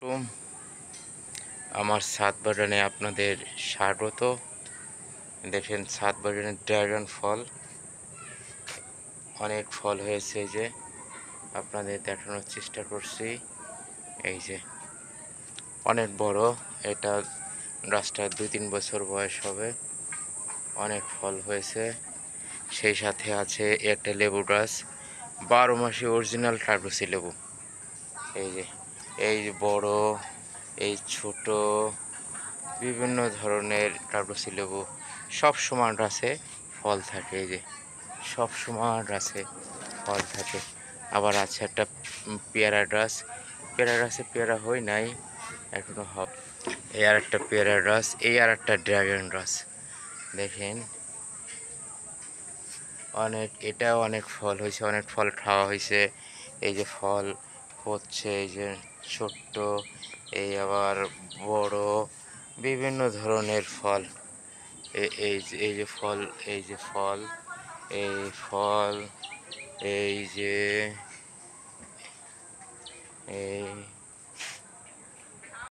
টুম আমার ছাদ বাগানে আপনাদের স্বাগত। দেখেন ছাদ বাগানে ড্রাগন ফল, অনেক ফল হয়েছে। এই যে আপনাদের দেখানোর চেষ্টা করছি। এই যে অনেক বড়, এটা গাছটা 2-3 বছর বয়স হবে। অনেক ফল হয়েছে। সেই সাথে আছে একটা লেবু গাছ, 12 মাসে অরিজিনাল কাগজি লেবু। এই যে এই বড়, এই ছোট, বিভিন্ন ধরনের কাগজি লেবু সব সময় গাছে ফল থাকে। এই যে সব সময় গাছে ফল থাকে। আবার আছে একটা পেয়ারা গাছ, পেয়ারা গাছে পেয়ারা হয় নাই, এখনো হবে। এই আর একটা পেয়ারা গাছ, এই আর একটা ড্রাগন গাছ। দেখেন এটাও অনেক ফল হয়েছে, অনেক ফল খাওয়া হয়েছে। এই যে ফল হচ্ছে, এই যে ছোট্ট, এই আবার বড়, বিভিন্ন ধরনের ফল। এই যে ফল, এই যে ফল, এই ফল, এই যে এই